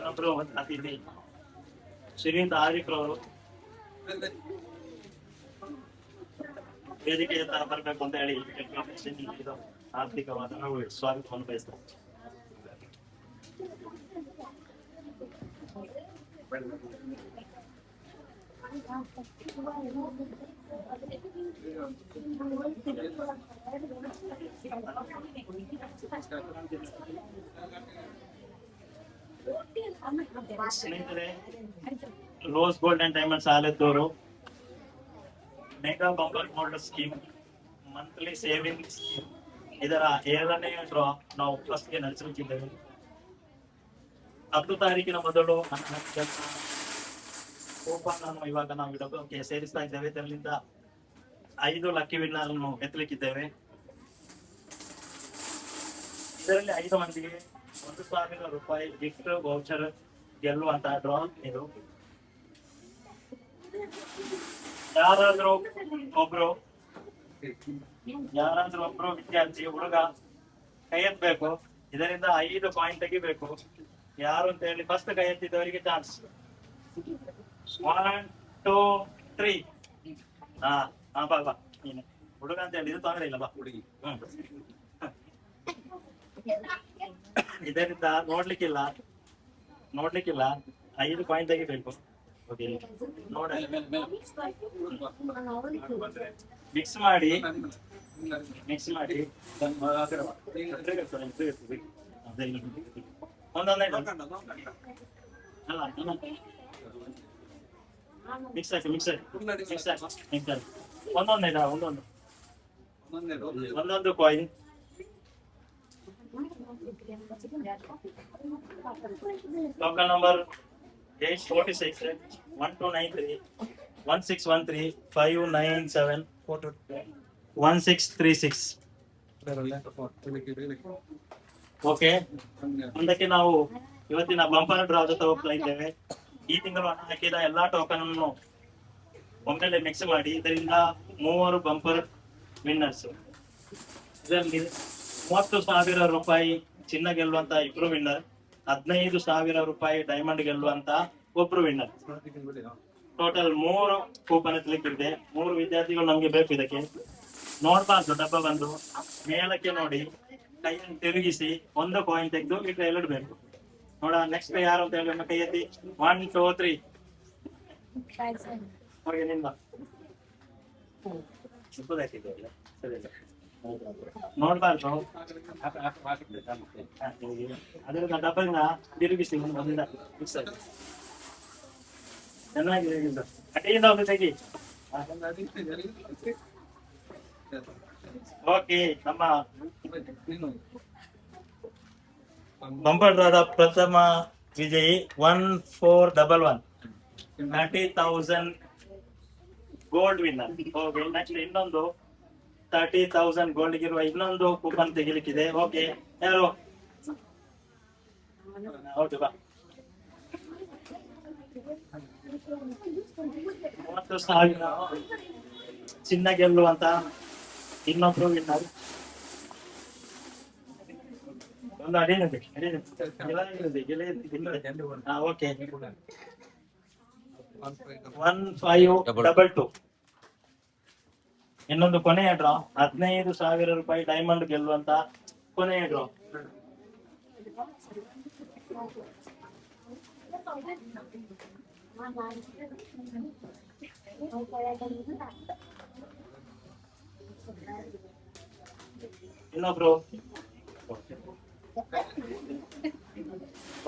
ಇನ್ನೊಬ್ರು ಅತಿಥಿ ಶ್ರೀಯುತ ಆರಿಫ್ ಅವರು ವೇದಿಕೆಯ ತರ ಬರ್ಬೇಕು ಅಂತ ಹೇಳಿ ಇದು ಆರ್ಥಿಕವಾದ ಸ್ವಾಗತವನ್ನು ಬಯಸ್ತಾರೆ. ಸ್ನೇಹಿತರೆ, rose gold and diamonds Alathur mega bumper gold scheme monthly saving scheme ಇದರ 7ನೇ ಡ್ರಾ ನಾವು ಫಸ್ಟ್ ಗೆ ನಡೆಸುತ್ತಿದ್ದೇವೆ. 10 ತಾರೀಕಿನ ಮೊದಲು ಕೂಪನ್ ಅನ್ನು ಇವಾಗ ನಾವು ಇಡೋಕೆ ಸೇರಿಸ್ತಾ ಇದ್ದೇವೆ. ಇದರಿಂದ 5 ಲಕ್ಕಿ ವಿನ್ನರ್ ಅನ್ನು ಎತ್ತಲಿಕ್ಕಿದ್ದೇವೆ. ಇದರಲ್ಲಿ 5 ಮಂದಿಗೆ 1,000 ರೂಪಾಯಿ ಗಿಫ್ಟ್ ವೌಚರ್ ಗೆಲ್ಲುವಂತಹ ಡ್ರಾ ಇದು. ಯಾರಾದ್ರೂ ಒಬ್ರು ವಿದ್ಯಾರ್ಥಿ ಹುಡುಗ ಕೈ ಎತ್ತಬೇಕು. ಇದರಿಂದ 5 ಪಾಯಿಂಟ್ ತೆಗಿಬೇಕು. ಯಾರು ಅಂತ ಹೇಳಿ ಫಸ್ಟ್ ಕೈ ಎತ್ತಿದವರಿಗೆ ಚಾನ್ಸ್. 1 2 3. ಬಾ ನೀನು ಹುಡುಗ ಅಂತ ಹೇಳಿ ತೊಂದರೆ ಇಲ್ಲ, ಬಾ ಹುಡುಗಿ. ಇದರಿಂದ ನೋಡ್ಲಿಕ್ಕಿಲ್ಲ 5 ಪಾಯಿಂಟ್ ತೆಗಿಬೇಕು. ನೋಡ ಮಿಕ್ಸ್ ಮಾಡಿ ಒಂದೊಂದೇ ಮಿಕ್ಸ್ ಒಂದೊಂದು ಕಾಯಿನ್. Token number 846 1293 1613 597 1636. ಓಕೆ, ಮುಂದಕ್ಕೆ ನಾವು ಇವತ್ತಿನ ಬಂಪರ್ ಡ್ರಾ ಜೊತೆ ಹೋಗ್ತಾ ಇದ್ದೇವೆ. ಈ ತಿಂಗಳು ಹಣ ಹಾಕಿದ ಎಲ್ಲಾ ಟೋಕನ್ ಅನ್ನು ಒಮ್ಮೆಲೆ ಮಿಕ್ಸ್ ಮಾಡಿ ಇದರಿಂದ 3 ಬಂಪರ್ ವಿನ್ನರ್ಸ್. ಇದರಲ್ಲಿ 30,000 ರೂಪಾಯಿ ಚಿನ್ನ ಗೆಲ್ಲುವಂತ 2 ವಿನ್ನರ್, 15,000 ರೂಪಾಯಿ ಡೈಮಂಡ್ ಗೆಲ್ಲುವಂತ 1 ವಿನ್ನರ್. ಟೋಟಲ್ 3 ಕೂಪನ್ ಎತ್ತಲಿಕ್ಕಿದೆ. 3 ವಿದ್ಯಾರ್ಥಿಗಳು ನಮ್ಗೆ ಬೇಕು. ಇದಕ್ಕೆ ನೋಡ್ಬಾರ್ದು, ಡಬ್ಬ ಬಂದು ಮೇಲಕ್ಕೆ ನೋಡಿ ಕೈಯನ್ನು ತಿರುಗಿಸಿ 1 ಕಾಯಿನ್ ತೆಗೆದು ಇಟ್ಟು ಬೇಕು. ನೋಡ ನೆಕ್ಸ್ಟ್ ಯಾರು ಅಂತ ಹೇಳಿ ಕೈ ಎತ್ತಿ. 1 2 3 ಹೋಗಿ ನಿಂದ ನೋಡ್ಬಾರ್ದು. ಅದರಿಂದ ಡಬ್ಬದಿಂದ ತಿರುಗಿಸಿ ಚೆನ್ನಾಗಿದೆ. ಕಡೆಯಿಂದ ಒಂದು ತೆಗಿ. ಓಕೆ, ನಮ್ಮ ಬಂಪರ್ ಡ್ರಾದ ಪ್ರಥಮ ವಿಜಯಿ 1411 30,000 ಗೋಲ್ಡ್ ವಿನ್ನರ್. ಓಕೆ, ನೆಕ್ಸ್ಟ್ ಇನ್ನೊಂದು 30,000 ಗೋಲ್ಡ್ ಗಿರುವ ಇನ್ನೊಂದು ಕೂಪನ್ ತೆಗಿಲಿಕ್ಕಿದೆ. ಓಕೆ, ಯಾರು? ಓಕೆ, ಬಾ. 30,000 ಚಿನ್ನ ಗೆಲ್ಲುವಂತ ಇನ್ನೊಬ್ರು ವಿನ್ನರ್. ಒಂದು ಅಡೇನಿದೆ ಓಕೆ, 1522. ಇನ್ನೊಂದು ಕೊನೆಯ ಡ್ರಾ 15,000 ರೂಪಾಯಿ ಡೈಮಂಡ್ ಗೆಲ್ಲುವಂತ ಕೊನೆಯ ಡ್ರಾ. ಇನ್ನೊಬ್ರು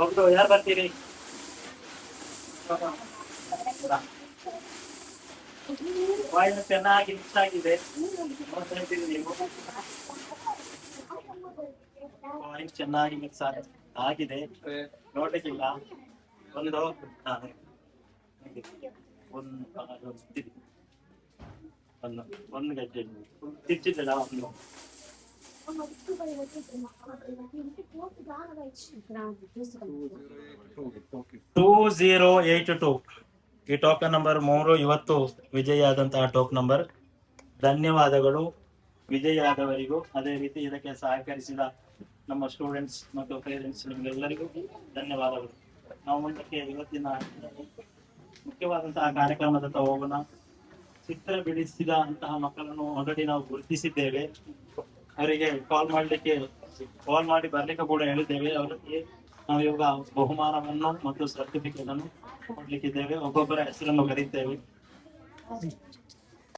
ಒಬ್ರು ಯಾರು ಬರ್ತೀರಿ? ವಾಯ್ಸ್ ಚೆನ್ನಾಗಿ ಮಿಕ್ಸ್ ಆಗಿದೆ. ನೀವು ವಾಯ್ಸ್ ಚೆನ್ನಾಗಿ ಮಿಕ್ಸ್ ಆಗಿದೆ, ನೋಡ್ಲಿಕ್ಕಿಲ್ಲ. ಒಂದು ಗಂಟೆ ತಿರ್ಚಿದ್ದಲ್ಲ. 2082 ಈ ಟೋಕನ್ ನಂಬರ್ 3 ಇವತ್ತು ವಿಜಯ ಆದಂತಹ ಟೋಕನ್ ನಂಬರ್. ಧನ್ಯವಾದಗಳು ವಿಜಯ ಆದವರಿಗೂ, ಅದೇ ರೀತಿ ಇದಕ್ಕೆ ಸಹಕರಿಸಿದ ನಮ್ಮ ಸ್ಟೂಡೆಂಟ್ಸ್ ಮತ್ತು ಪೇರೆಂಟ್ಸ್ ನಿಮ್ಗೆಲ್ಲರಿಗೂ ಧನ್ಯವಾದಗಳು. ನಾವು ಮುಂದಕ್ಕೆ ಇವತ್ತಿನ ಮುಖ್ಯವಾದಂತಹ ಕಾರ್ಯಕ್ರಮದತ್ತ ಹೋಗೋಣ. ಚಿತ್ರ ಬಿಡಿಸಿದ ಅಂತಹ ಮಕ್ಕಳನ್ನು ಆಲ್ರೆಡಿ ನಾವು ಗುರುತಿಸಿದ್ದೇವೆ. ಅವರಿಗೆ ಕಾಲ್ ಮಾಡಿ ಬರ್ಲಿಕ್ಕೆ ಕೂಡ ಹೇಳಿದ್ದೇವೆ. ಅವರಿಗೆ ನಾವು ಇವಾಗ ಬಹುಮಾನವನ್ನು ಮತ್ತು ಸರ್ಟಿಫಿಕೇಟ್ ಅನ್ನು ಕೊಡ್ಲಿಕ್ಕಿದ್ದೇವೆ. ಒಬ್ಬೊಬ್ಬರ ಹೆಸರನ್ನು ಕರೀತೇವೆ.